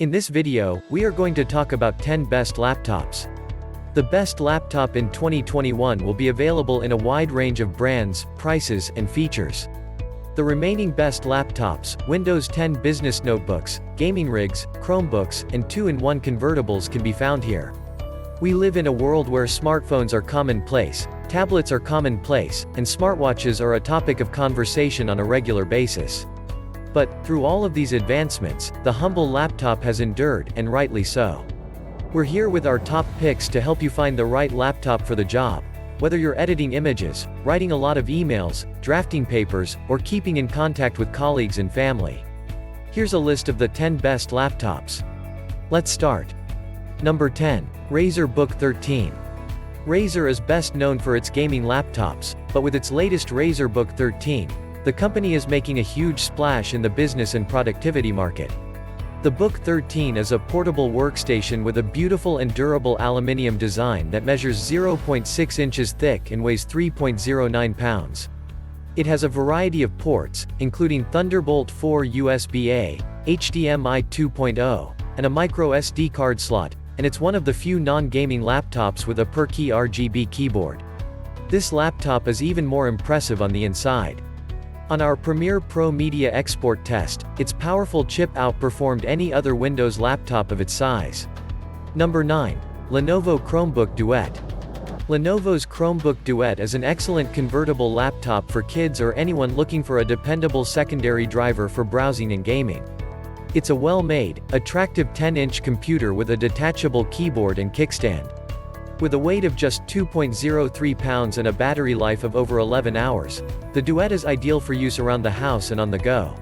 In this video, we are going to talk about 10 best laptops. The best laptop in 2021 will be available in a wide range of brands, prices, and features. The remaining best laptops, Windows 10 business notebooks, gaming rigs, Chromebooks, and 2-in-1 convertibles can be found here. We live in a world where smartphones are commonplace, tablets are commonplace, and smartwatches are a topic of conversation on a regular basis. But, through all of these advancements, the humble laptop has endured, and rightly so. We're here with our top picks to help you find the right laptop for the job. Whether you're editing images, writing a lot of emails, drafting papers, or keeping in contact with colleagues and family. Here's a list of the 10 best laptops. Let's start. Number 10. Razer Book 13. Razer is best known for its gaming laptops, but with its latest Razer Book 13, the company is making a huge splash in the business and productivity market. The Book 13 is a portable workstation with a beautiful and durable aluminum design that measures 0.6 inches thick and weighs 3.09 pounds. It has a variety of ports, including Thunderbolt 4 USB-A, HDMI 2.0, and a micro SD card slot, and it's one of the few non-gaming laptops with a per-key RGB keyboard. This laptop is even more impressive on the inside. On our Premiere Pro Media Export test, its powerful chip outperformed any other Windows laptop of its size. Number 9. Lenovo Chromebook Duo. Lenovo's Chromebook Duo is an excellent convertible laptop for kids or anyone looking for a dependable secondary driver for browsing and gaming. It's a well-made, attractive 10-inch computer with a detachable keyboard and kickstand. With a weight of just 2.03 pounds and a battery life of over 11 hours, the Duo is ideal for use around the house and on the go.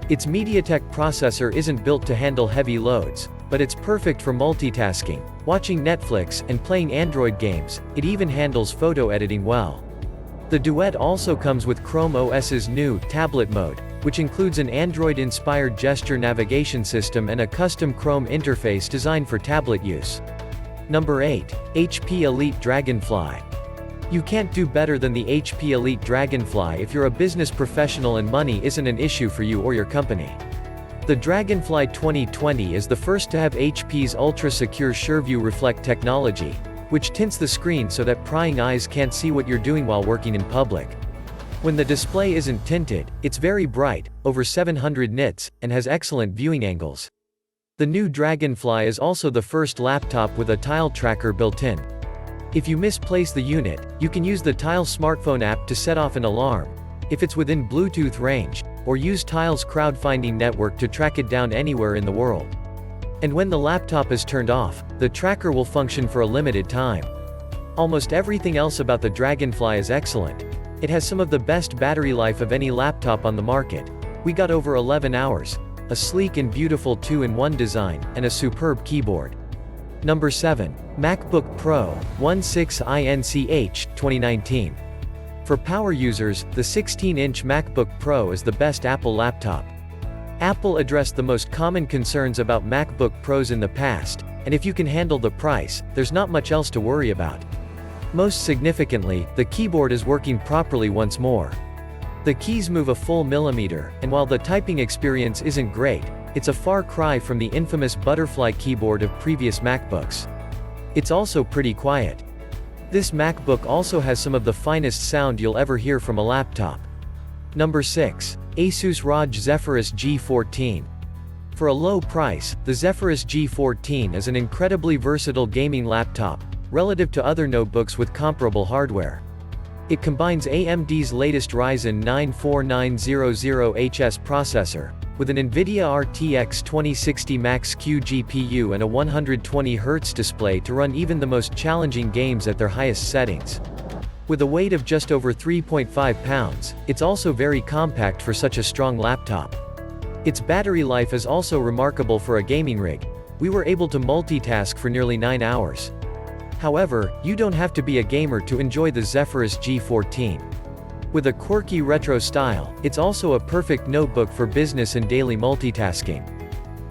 Its MediaTek processor isn't built to handle heavy loads, but it's perfect for multitasking, watching Netflix, and playing Android games. It even handles photo editing well. The Duo also comes with Chrome OS's new tablet mode, which includes an Android-inspired gesture navigation system and a custom Chrome interface designed for tablet use. Number 8. HP Elite Dragonfly. You can't do better than the HP Elite Dragonfly if you're a business professional and money isn't an issue for you or your company. The Dragonfly 2020 is the first to have HP's ultra-secure SureView Reflect technology, which tints the screen so that prying eyes can't see what you're doing while working in public. When the display isn't tinted, it's very bright, over 700 nits, and has excellent viewing angles. The new Dragonfly is also the first laptop with a tile tracker built in. If you misplace the unit, you can use the Tile smartphone app to set off an alarm, if it's within Bluetooth range, or use Tile's crowdfinding network to track it down anywhere in the world. And when the laptop is turned off, the tracker will function for a limited time. Almost everything else about the Dragonfly is excellent. It has some of the best battery life of any laptop on the market. We got over 11 hours. A sleek and beautiful 2-in-1 design, and a superb keyboard. Number 7. MacBook Pro 16-inch 2019. For power users, the 16-inch MacBook Pro is the best Apple laptop. Apple addressed the most common concerns about MacBook Pros in the past, and if you can handle the price, there's not much else to worry about. Most significantly, the keyboard is working properly once more. The keys move a full millimeter, and while the typing experience isn't great, it's a far cry from the infamous butterfly keyboard of previous MacBooks. It's also pretty quiet. This MacBook also has some of the finest sound you'll ever hear from a laptop. Number 6. Asus ROG Zephyrus G14. For a low price, the Zephyrus G14 is an incredibly versatile gaming laptop, relative to other notebooks with comparable hardware. It combines AMD's latest Ryzen 9 4900HS processor, with an NVIDIA RTX 2060 Max-Q GPU and a 120Hz display to run even the most challenging games at their highest settings. With a weight of just over 3.5 pounds, it's also very compact for such a strong laptop. Its battery life is also remarkable for a gaming rig. We were able to multitask for nearly 9 hours. However, you don't have to be a gamer to enjoy the Zephyrus G14. With a quirky retro style, it's also a perfect notebook for business and daily multitasking.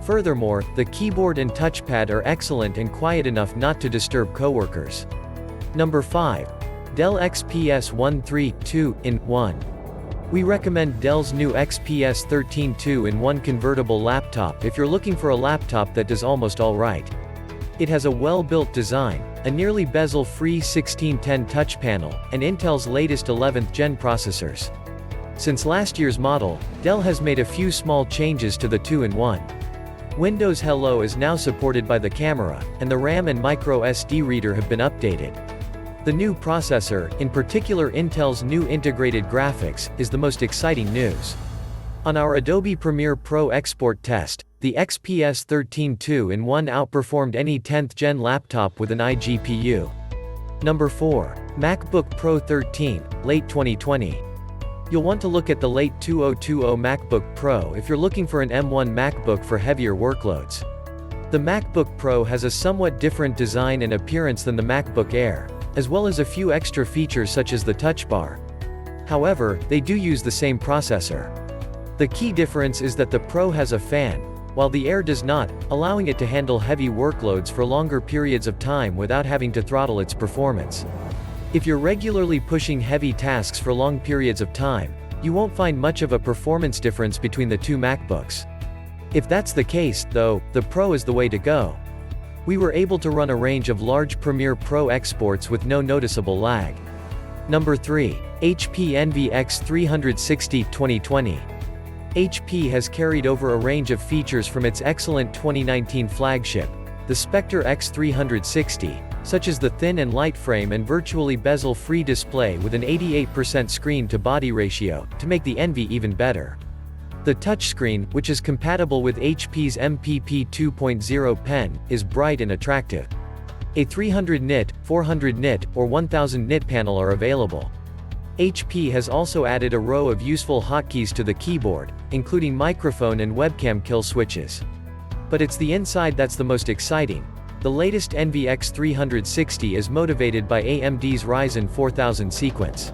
Furthermore, the keyboard and touchpad are excellent and quiet enough not to disturb coworkers. Number 5. Dell XPS 13 2-in-1. We recommend Dell's new XPS 13 2-in-1 convertible laptop if you're looking for a laptop that does almost all right. It has a well-built design, a nearly bezel-free 1610 touch panel, and Intel's latest 11th gen processors. Since last year's model, Dell has made a few small changes to the 2-in-1. Windows Hello is now supported by the camera, and the RAM and micro SD reader have been updated. The new processor, in particular Intel's new integrated graphics, is the most exciting news. On our Adobe Premiere Pro export test, the XPS 13 2-in-1 outperformed any 10th gen laptop with an iGPU. Number 4. MacBook Pro 13, late 2020. You'll want to look at the late 2020 MacBook Pro if you're looking for an M1 MacBook for heavier workloads. The MacBook Pro has a somewhat different design and appearance than the MacBook Air, as well as a few extra features such as the touch bar. However, they do use the same processor. The key difference is that the Pro has a fan, while the Air does not, allowing it to handle heavy workloads for longer periods of time without having to throttle its performance. If you're regularly pushing heavy tasks for long periods of time, you won't find much of a performance difference between the two MacBooks. If that's the case, though, the Pro is the way to go. We were able to run a range of large Premiere Pro exports with no noticeable lag. Number 3. HP Envy X360 2020. HP has carried over a range of features from its excellent 2019 flagship, the Spectre X360, such as the thin and light frame and virtually bezel-free display with an 88% screen-to-body ratio, to make the Envy even better. The touchscreen, which is compatible with HP's MPP 2.0 pen, is bright and attractive. A 300 nit, 400 nit, or 1000 nit panel are available. HP has also added a row of useful hotkeys to the keyboard, including microphone and webcam kill switches. But it's the inside that's the most exciting. The latest Envy X360 is motivated by AMD's Ryzen 4000 sequence.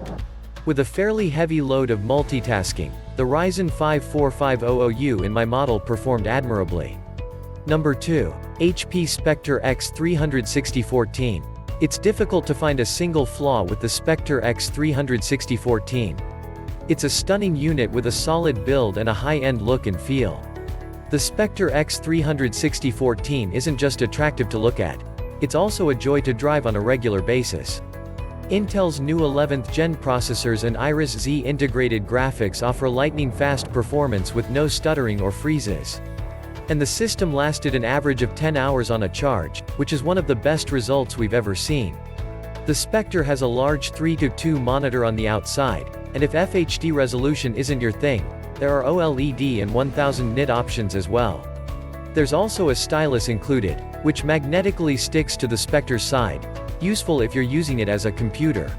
With a fairly heavy load of multitasking, the Ryzen 5 4500U in my model performed admirably. Number 2. HP Spectre X360 14. It's difficult to find a single flaw with the Spectre X360 14. It's a stunning unit with a solid build and a high-end look and feel. The Spectre X360 14 isn't just attractive to look at, it's also a joy to drive on a regular basis. Intel's new 11th gen processors and Iris X integrated graphics offer lightning-fast performance with no stuttering or freezes. And the system lasted an average of 10 hours on a charge, which is one of the best results we've ever seen. The Spectre has a large 3:2 monitor on the outside, and if FHD resolution isn't your thing, there are OLED and 1000 nit options as well. There's also a stylus included, which magnetically sticks to the Spectre's side, useful if you're using it as a computer.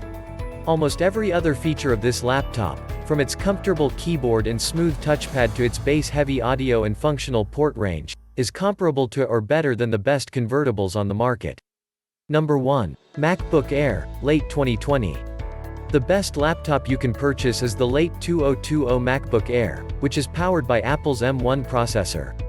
Almost every other feature of this laptop, from its comfortable keyboard and smooth touchpad to its bass-heavy audio and functional port range, is comparable to or better than the best convertibles on the market. Number 1. MacBook Air, late 2020. The best laptop you can purchase is the late 2020 MacBook Air, which is powered by Apple's M1 processor.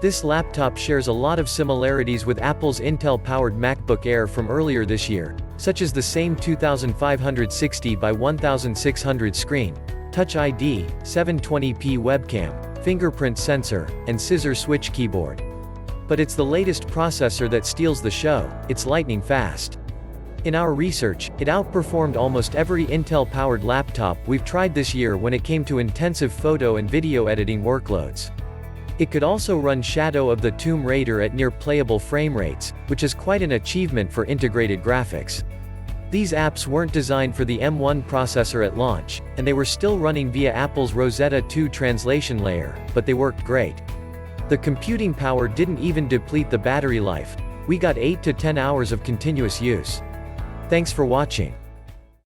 This laptop shares a lot of similarities with Apple's Intel-powered MacBook Air from earlier this year, such as the same 2560 by 1600 screen, Touch ID, 720p webcam, fingerprint sensor, and scissor switch keyboard. But it's the latest processor that steals the show. It's lightning fast. In our research, it outperformed almost every Intel-powered laptop we've tried this year when it came to intensive photo and video editing workloads. It could also run Shadow of the Tomb Raider at near playable frame rates, which is quite an achievement for integrated graphics. These apps weren't designed for the M1 processor at launch, and they were still running via Apple's Rosetta 2 translation layer, but they worked great. The computing power didn't even deplete the battery life. We got 8 to 10 hours of continuous use. Thanks for watching.